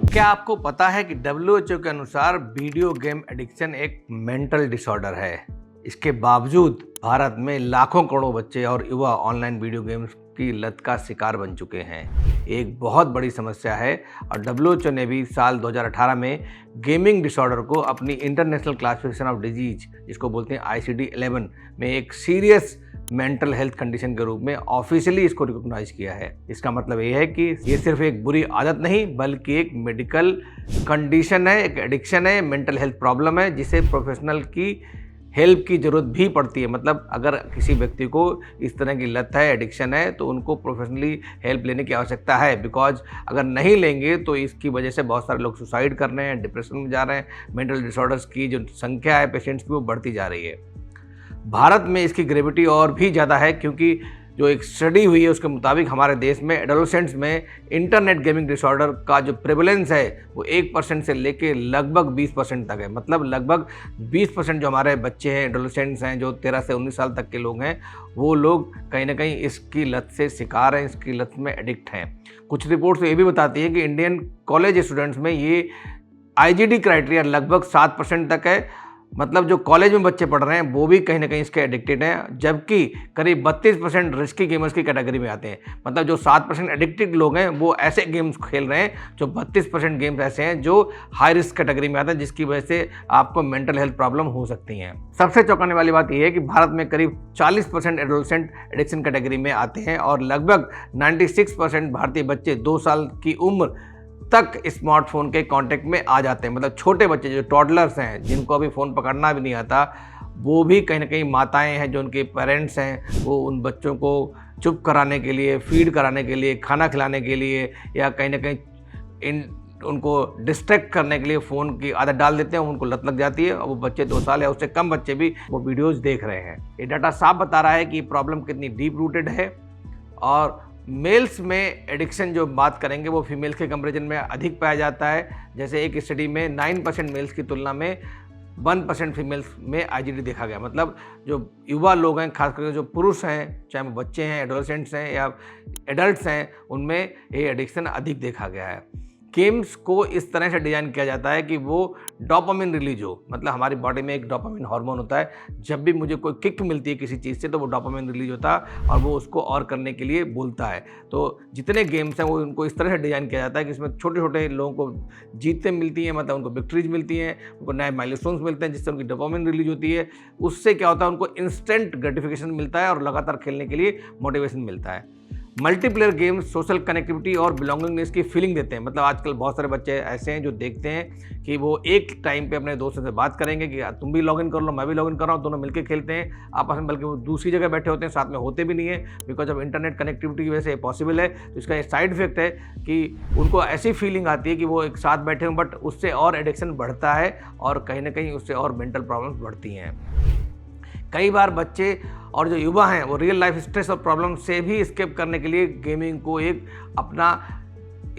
क्या आपको पता है कि WHO के अनुसार वीडियो गेम एडिक्शन एक मेंटल डिसऑर्डर है। इसके बावजूद भारत में लाखों करोड़ों बच्चे और युवा ऑनलाइन वीडियो गेम्स की लत का शिकार बन चुके हैं। एक बहुत बड़ी समस्या है और WHO ने भी साल 2018 में गेमिंग डिसऑर्डर को अपनी इंटरनेशनल क्लासिफिकेशन ऑफ डिजीज, जिसको बोलते हैं ICD-11 में एक सीरियस मेंटल हेल्थ कंडीशन के रूप में ऑफिशियली इसको रिकॉग्नाइज किया है। इसका मतलब ये है कि ये सिर्फ एक बुरी आदत नहीं बल्कि एक मेडिकल कंडीशन है, एक एडिक्शन है, मेंटल हेल्थ प्रॉब्लम है जिसे प्रोफेशनल की हेल्प की ज़रूरत भी पड़ती है। मतलब अगर किसी व्यक्ति को इस तरह की लत है, एडिक्शन है, तो उनको प्रोफेशनली हेल्प लेने की आवश्यकता है। बिकॉज अगर नहीं लेंगे तो इसकी वजह से बहुत सारे लोग सुसाइड कर रहे हैं, डिप्रेशन में जा रहे हैं, मेंटल डिसऑर्डर्स की जो संख्या है पेशेंट्स की वो बढ़ती जा रही है। भारत में इसकी ग्रेविटी और भी ज़्यादा है क्योंकि जो एक स्टडी हुई है उसके मुताबिक हमारे देश में एडोलेसेंट्स में इंटरनेट गेमिंग डिसऑर्डर का जो प्रेवलेंस है वो 1% से लेके लगभग 20% तक है। मतलब लगभग 20% जो हमारे बच्चे हैं, एडोलेसेंट्स हैं, जो 13 से 19 साल तक के लोग हैं, वो लोग कहीं ना कहीं इसकी लत से शिकार हैं, इसकी लत में एडिक्ट हैं। कुछ रिपोर्ट्स ये भी बताती हैं कि इंडियन कॉलेज स्टूडेंट्स में ये IGD क्राइटेरिया लगभग 7% तक है। मतलब जो कॉलेज में बच्चे पढ़ रहे हैं वो भी कहीं ना कहीं इसके एडिक्टेड हैं, जबकि करीब 32% रिस्की गेमर्स की कैटेगरी में आते हैं। मतलब जो 7% एडिक्टेड लोग हैं वो ऐसे गेम्स खेल रहे हैं, जो 32% गेम्स ऐसे हैं जो हाई रिस्क कैटेगरी में आते हैं, जिसकी वजह से आपको मेंटल हेल्थ प्रॉब्लम हो सकती हैं। सबसे चौंकाने वाली बात यह है कि भारत में करीब 40% एडोलेसेंट एडिक्शन कैटेगरी में आते हैं और लगभग 96% भारतीय बच्चे 2 साल की उम्र तक स्मार्टफोन के कांटेक्ट में आ जाते हैं। मतलब छोटे बच्चे जो टॉडलर्स हैं, जिनको अभी फ़ोन पकड़ना भी नहीं आता, वो भी कहीं ना कहीं माताएं हैं, जो उनके पेरेंट्स हैं, वो उन बच्चों को चुप कराने के लिए, फीड कराने के लिए, खाना खिलाने के लिए या कहीं ना कहीं उनको डिस्ट्रैक्ट करने के लिए फ़ोन की आदत डाल देते हैं, उनको लत लग जाती है और वो बच्चे 2 साल या उससे कम बच्चे भी वो वीडियोज़ देख रहे हैं। ये डाटा साफ बता रहा है कि प्रॉब्लम कितनी डीप रूटेड है। और मेल्स में एडिक्शन जो बात करेंगे वो फीमेल्स के कंपैरिजन में अधिक पाया जाता है। जैसे एक स्टडी में 9% मेल्स की तुलना में 1% फीमेल्स में IGD देखा गया। मतलब जो युवा लोग हैं, खास करके जो पुरुष हैं, चाहे वो बच्चे हैं, एडोलेसेंट्स हैं या एडल्ट्स हैं, उनमें ये एडिक्शन अधिक देखा गया है। गेम्स को इस तरह से डिज़ाइन किया जाता है कि वो डोपामिन रिलीज हो। मतलब हमारी बॉडी में एक डोपामिन हार्मोन होता है, जब भी मुझे कोई किक मिलती है किसी चीज़ से तो वो डोपामिन रिलीज होता है और वो उसको और करने के लिए बोलता है। तो जितने गेम्स हैं वो उनको इस तरह से डिज़ाइन किया जाता है कि इसमें छोटे छोटे लोगों को जीतें मिलती हैं, मतलब उनको विक्ट्रीज मिलती हैं, उनको नए माइलस्टोन्स मिलते हैं जिससे उनकी डोपामिन रिलीज होती है। उससे क्या होता है, उनको इंस्टेंट ग्रेटिफिकेशन मिलता है और लगातार खेलने के लिए मोटिवेशन मिलता है। मल्टीप्लेयर गेम्स सोशल कनेक्टिविटी और बिलोंगिंगनेस की फीलिंग देते हैं। मतलब आजकल बहुत सारे बच्चे ऐसे हैं जो देखते हैं कि वो एक टाइम पे अपने दोस्तों से बात करेंगे कि तुम भी लॉगिन कर लो, मैं भी लॉगिन कर रहा हूँ, दोनों मिलकर खेलते हैं आपस में, बल्कि वो दूसरी जगह बैठे होते हैं, साथ में होते भी नहीं है। बिकॉज ऑफ इंटरनेट कनेक्टिविटी की वजह से पॉसिबल है। तो इसका एक साइड इफेक्ट है कि उनको ऐसी फीलिंग आती है कि वो एक साथ बैठे हों, बट उससे और एडिक्शन बढ़ता है और कहीं ना कहीं उससे और मेंटल प्रॉब्लम्स बढ़ती हैं। कई बार बच्चे और जो युवा हैं वो रियल लाइफ स्ट्रेस और प्रॉब्लम से भी स्केप करने के लिए गेमिंग को एक अपना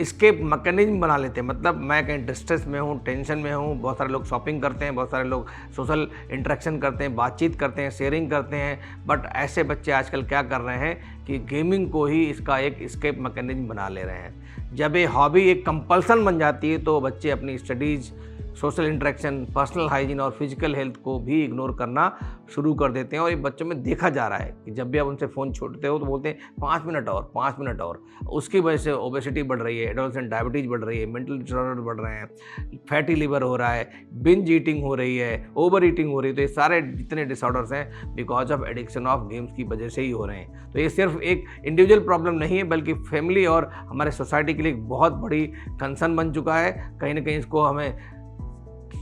स्केप मैकेनिज्म बना लेते हैं। मतलब मैं कहीं डिस्ट्रेस में हूँ, टेंशन में हूँ, बहुत सारे लोग शॉपिंग करते हैं, बहुत सारे लोग सोशल इंटरेक्शन करते हैं, बातचीत करते हैं, शेयरिंग करते हैं। बट ऐसे बच्चे आजकल क्या कर रहे हैं कि गेमिंग को ही इसका एक स्केप मैकेनिज्म बना ले रहे हैं। जब ये हॉबी एक कंपल्सन बन जाती है तो बच्चे अपनी studies, social interaction, personal hygiene और फिजिकल हेल्थ को भी इग्नोर करना शुरू कर देते हैं। और ये बच्चों में देखा जा रहा है कि जब भी आप उनसे फ़ोन छोड़ते हो तो बोलते हैं 5 मिनट और 5 मिनट और। उसकी वजह से ओबेसिटी बढ़ रही है, एडोलेसेंट डायबिटीज़ बढ़ रही है, मेंटल डिसऑर्डर बढ़ रहे हैं, फैटी लिवर हो रहा है, बिंज ईटिंग हो रही है, ओवर ईटिंग हो रही है। तो ये सारे जितने डिसऑर्डर्स हैं because of addiction of games की वजह से ही हो रहे हैं। तो ये सिर्फ एक इंडिविजुअल प्रॉब्लम नहीं है बल्कि फैमिली और हमारे सोसाइटी के लिए एक बहुत बड़ी कंसर्न बन चुका है। कहीं ना कहीं इसको हमें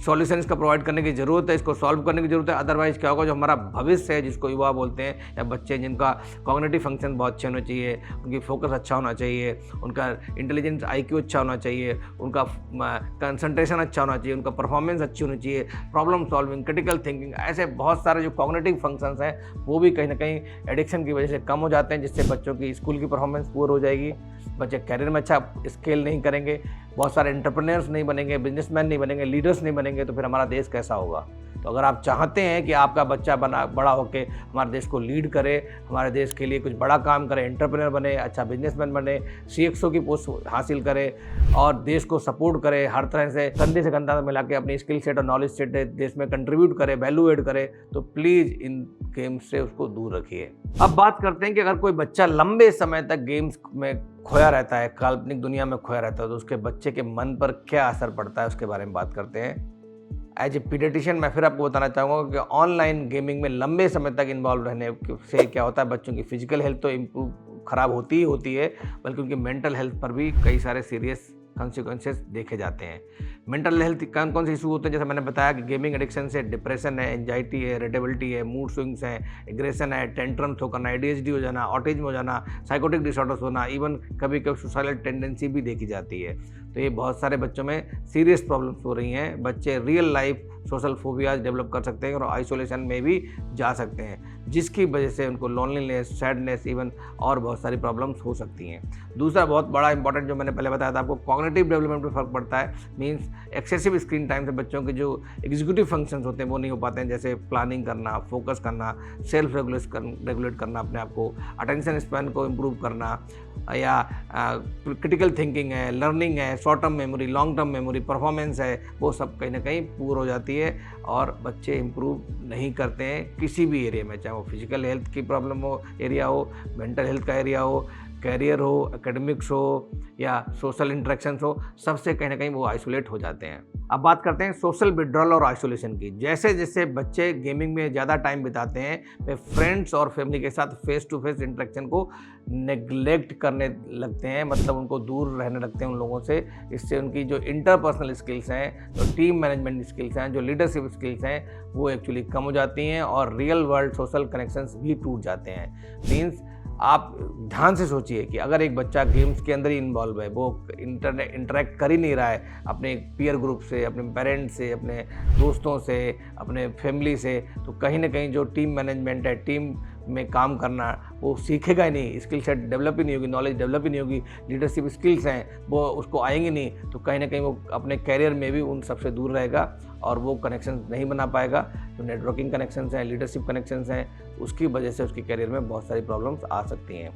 सॉल्यूशन इसका प्रोवाइड करने की ज़रूरत है, इसको सॉल्व करने की ज़रूरत है। अदरवाइज़ क्या होगा, जो हमारा भविष्य है जिसको युवा बोलते हैं या बच्चे जिनका कॉग्निटिव फंक्शन बहुत अच्छे होने चाहिए, उनकी फोकस अच्छा होना चाहिए, उनका इंटेलिजेंस IQ अच्छा होना चाहिए, उनका कंसंट्रेशन अच्छा होना चाहिए, उनका परफॉर्मेंस अच्छी होनी चाहिए, प्रॉब्लम सॉल्विंग, क्रिटिकल थिंकिंग, ऐसे बहुत सारे जो कॉग्निटिव फंक्शंस हैं वो भी कहीं ना कहीं एडिक्शन की वजह से कम हो जाते हैं, जिससे बच्चों की स्कूल की परफॉर्मेंस पुअर हो जाएगी, बच्चे कैरियर में अच्छा स्केल नहीं करेंगे, बहुत सारे एंटरप्रेन्योर्स नहीं बनेंगे, बिजनेसमैन नहीं बनेंगे, लीडर्स नहीं बनेंगे, तो फिर हमारा देश कैसा होगा। तो अगर आप चाहते हैं कि आपका बच्चा बड़ा होके हमारे देश को लीड करे, हमारे देश के लिए कुछ बड़ा काम करे, एंटरप्रेन्योर बने, अच्छा बिजनेसमैन बने, CXO की पोस्ट हासिल करे और देश को सपोर्ट करे, हर तरह से कंधे से कंधा मिला के अपनी स्किल सेट और नॉलेज सेट देश में कंट्रीब्यूट करे, वैल्यू एड करे, तो प्लीज़ इन गेम्स से उसको दूर रखिए। अब बात करते हैं कि अगर कोई बच्चा लंबे समय तक गेम्स में खोया रहता है, काल्पनिक दुनिया में खोया रहता है, तो उसके बच्चे के मन पर क्या असर पड़ता है उसके बारे में बात करते हैं। एज ए पीडियाट्रिशियन मैं फिर आपको बताना चाहूँगा कि ऑनलाइन गेमिंग में लंबे समय तक इन्वॉल्व रहने से क्या होता है, बच्चों की फिजिकल हेल्थ तो इम्प्रूव खराब होती ही होती है, बल्कि उनकी मेंटल हेल्थ पर भी कई सारे सीरियस कॉन्सिक्वेंसेस देखे जाते हैं। मेंटल हेल्थ कौन कौन से इशू होते हैं, जैसे मैंने बताया कि गेमिंग एडिक्शन से डिप्रेशन है, एंजाइटी है, इरिटेबिलिटी है, मूड स्विंग्स हैं, एग्रेशन है, टेंट्रम्स हो करना, ADHD हो जाना, ऑटिज्म हो जाना, साइकोटिक डिसऑर्डर्स होना, इवन कभी कभी सुसाइडल टेंडेंसी भी देखी जाती है। तो ये बहुत सारे बच्चों में सीरियस प्रॉब्लम्स हो रही हैं। बच्चे real life social phobias develop कर सकते हैं और आइसोलेशन में भी जा सकते हैं, जिसकी वजह से उनको लोनलीनेस, सैडनेस, इवन और बहुत सारी प्रॉब्लम्स हो सकती हैं। दूसरा बहुत बड़ा इंपॉर्टेंट जो मैंने पहले बताया था आपको, कॉग्निटिव डेवलपमेंट पर फर्क पड़ता है। मींस एक्सेसिव स्क्रीन टाइम से बच्चों के जो एग्जीक्यूटिव फंक्शंस होते हैं वो नहीं हो पाते हैं, जैसे प्लानिंग करना, फोकस करना, सेल्फ रेगुलेट करना अपने आप को, अटेंशन स्पैन को इम्प्रूव करना, या क्रिटिकल थिंकिंग है, लर्निंग है, short term memory, long term memory, performance है, वो सब कहीं ना कहीं पूर हो जाती है और बच्चे इम्प्रूव नहीं करते हैं किसी भी एरिया में, चाहे वो फिजिकल हेल्थ की प्रॉब्लम हो एरिया हो, मेंटल हेल्थ का एरिया हो, कैरियर हो, एकेडमिक्स हो या सोशल इंटरेक्शंस हो, सबसे कहीं ना कहीं वो आइसोलेट हो जाते हैं। अब बात करते हैं सोशल विड्रॉल और आइसोलेशन की। जैसे जैसे बच्चे गेमिंग में ज़्यादा टाइम बिताते हैं, वे फ्रेंड्स और फैमिली के साथ फेस टू फेस इंटरेक्शन को नेग्लेक्ट करने लगते हैं, मतलब उनको दूर रहने लगते हैं उन लोगों से। इससे उनकी जो इंटरपर्सनल स्किल्स हैं, जो टीम मैनेजमेंट स्किल्स हैं, जो लीडरशिप स्किल्स हैं, वो एक्चुअली कम हो जाती हैं और रियल वर्ल्ड सोशल कनेक्शंस भी टूट जाते हैं। मीन्स आप ध्यान से सोचिए कि अगर एक बच्चा गेम्स के अंदर ही इन्वॉल्व है, वो इंटरेक्ट कर ही नहीं रहा है अपने पीयर ग्रुप से, अपने पेरेंट्स से, अपने दोस्तों से, अपने फैमिली से, तो कहीं ना कहीं जो टीम मैनेजमेंट है, टीम में काम करना, वो सीखेगा ही नहीं, स्किल सेट डेवलप ही नहीं होगी, नॉलेज डेवलप ही नहीं होगी, लीडरशिप स्किल्स हैं वो उसको आएंगी नहीं, तो कहीं ना कहीं वो अपने कैरियर में भी उन सबसे दूर रहेगा और वो कनेक्शन नहीं बना पाएगा। जो नेटवर्किंग कनेक्शंस हैं, लीडरशिप कनेक्शंस हैं, उसकी वजह से उसके कैरियर में बहुत सारी प्रॉब्लम्स आ सकती हैं।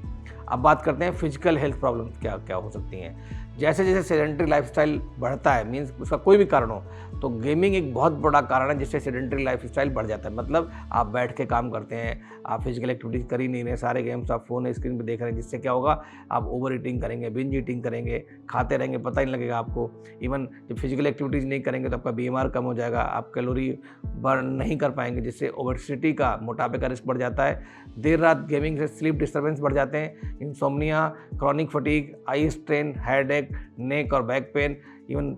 अब बात करते हैं फिजिकल हेल्थ प्रॉब्लम्स क्या क्या हो सकती हैं। जैसे जैसे सेडेंट्री लाइफस्टाइल बढ़ता है, मीन्स उसका कोई भी कारण हो, तो गेमिंग एक बहुत बड़ा कारण है जिससे सेडेंट्री लाइफस्टाइल बढ़ जाता है। मतलब आप बैठ के काम करते हैं, आप फिजिकल एक्टिविटीज़ कर ही नहीं रहे, सारे गेम्स आप फ़ोन स्क्रीन पे देख रहे हैं, जिससे क्या होगा, आप ओवर ईटिंग करेंगे, बिंज ईटिंग करेंगे, खाते रहेंगे, पता ही नहीं लगेगा आपको। इवन जब फिजिकल एक्टिविटीज़ नहीं करेंगे तो आपका BMR कम हो जाएगा, आप कैलोरी बर्न नहीं कर पाएंगे, जिससे ओबेसिटी का, मोटापे का रिस्क बढ़ जाता है। देर रात गेमिंग से स्लीप डिस्टर्बेंस बढ़ जाते हैं, insomnia, chronic fatigue, eye strain, headache, neck और बैक पेन, इवन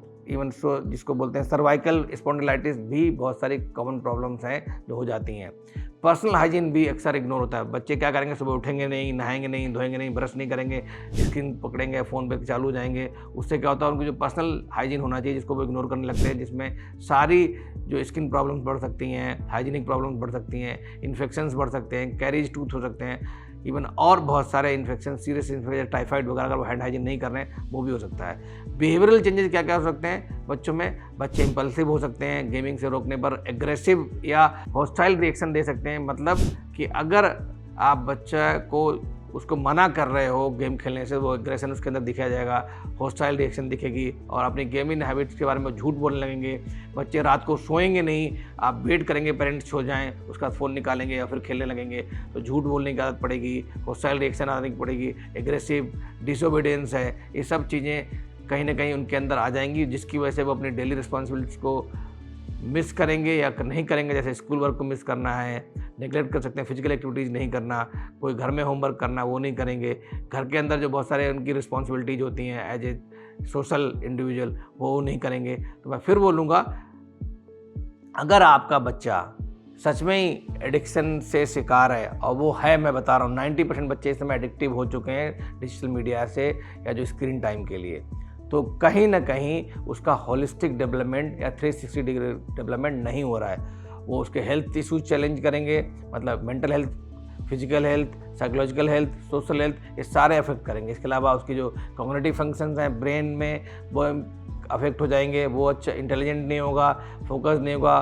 जिसको बोलते हैं सर्वाइकल स्पॉन्डिलाइटिस, भी बहुत सारी कॉमन प्रॉब्लम्स हैं जो हो जाती हैं। पर्सनल हाइजीन भी अक्सर इग्नोर होता है। बच्चे क्या करेंगे, सुबह उठेंगे नहीं, नहाएंगे नहीं, धोएंगे नहीं, ब्रश नहीं करेंगे, स्क्रीन पकड़ेंगे, फ़ोन पे चालू हो जाएंगे। उससे क्या होता है, उनकी जो पर्सनल हाइजीन होना चाहिए जिसको वो इग्नोर करने लगते हैं, जिसमें सारी जो स्किन प्रॉब्लम्स बढ़ सकती हैं, हाइजीनिक प्रॉब्लम्स बढ़ सकती हैं, इन्फेक्शंस बढ़ सकते हैं, कैरीज टूथ हो सकते हैं, इवन और बहुत सारे इन्फेक्शन, सीरियस इन्फेक्शन, टाइफाइड वगैरह अगर वो हैंड हाइजीन नहीं कर रहे हैं वो भी हो सकता है। बिहेवियरल चेंजेस क्या क्या हो सकते हैं बच्चों में, बच्चे इंपल्सिव हो सकते हैं, गेमिंग से रोकने पर एग्रेसिव या हॉस्टाइल रिएक्शन दे सकते हैं। मतलब कि अगर आप बच्चा को उसको मना कर रहे हो गेम खेलने से, वो एग्रेशन उसके अंदर दिखाया जाएगा, हॉस्टाइल रिएक्शन दिखेगी और अपनी गेमिंग हैबिट्स के बारे में झूठ बोलने लगेंगे। बच्चे रात को सोएंगे नहीं, आप वेट करेंगे पेरेंट्स सो जाएं, उसका फ़ोन निकालेंगे या फिर खेलने लगेंगे, तो झूठ बोलने की आदत पड़ेगी, हॉस्टाइल रिएक्शन आने की पड़ेगी, एग्रेसिव, डिसोबीडियंस है, ये सब चीज़ें कहीं ना कहीं उनके अंदर आ जाएंगी, जिसकी वजह से वो अपनी डेली रिस्पॉन्सिबिलिटीज़ को मिस करेंगे या नहीं करेंगे। जैसे स्कूल वर्क को मिस करना है, नेगलेक्ट कर सकते हैं, फिजिकल एक्टिविटीज़ नहीं करना, कोई घर में होमवर्क करना वो नहीं करेंगे, घर के अंदर जो बहुत सारे उनकी रिस्पॉन्सिबिलिटीज़ होती हैं एज ए सोशल इंडिविजुअल वो नहीं करेंगे। तो मैं फिर बोलूँगा, अगर आपका बच्चा सच में ही एडिक्शन से शिकार है, और वो है, मैं बता रहा हूँ 90% बच्चे इस समय एडिक्टिव हो चुके हैं डिजिटल मीडिया से या जो स्क्रीन टाइम के लिए, तो कहीं ना कहीं उसका होलिस्टिक डेवलपमेंट या 360 डिग्री डेवलपमेंट नहीं हो रहा है। वो उसके हेल्थ इशूज चैलेंज करेंगे, मतलब mental health, physical health, psychological health, social health, ये सारे अफेक्ट करेंगे। इसके अलावा उसकी जो कॉग्निटिव फंक्शंस हैं ब्रेन में वो अफेक्ट हो जाएंगे, वो अच्छा इंटेलिजेंट नहीं होगा, फोकस नहीं होगा,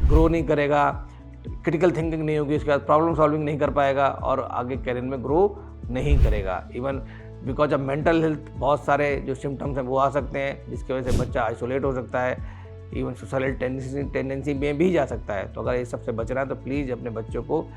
ग्रो नहीं करेगा, क्रिटिकल थिंकिंग नहीं होगी, उसके बाद प्रॉब्लम सॉल्विंग नहीं कर पाएगा और आगे करियर में ग्रो नहीं करेगा। Even because of mental health बहुत सारे जो सिम्टम्स हैं वो आ सकते हैं, जिसकी वजह से बच्चा आइसोलेट हो सकता है, इवन सुसाइडल टेंडेंसी में भी जा सकता है। तो अगर इस सबसे बचना है तो प्लीज़ अपने बच्चों को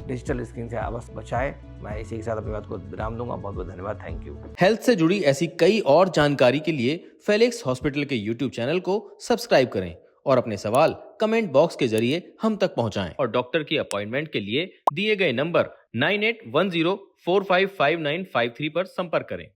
डिजिटल स्क्रीन से अवश्य बचाएं। मैं इसी के साथ अपनी बात को विराम दूंगा। बहुत बहुत धन्यवाद। Thank you. हेल्थ से जुड़ी ऐसी कई और जानकारी के लिए फेलिक्स हॉस्पिटल के यूट्यूब चैनल को सब्सक्राइब करें और अपने सवाल कमेंट बॉक्स के जरिए हम तक पहुंचाएं और डॉक्टर की अपॉइंटमेंट के लिए दिए गए नंबर 9810455953 पर संपर्क करें।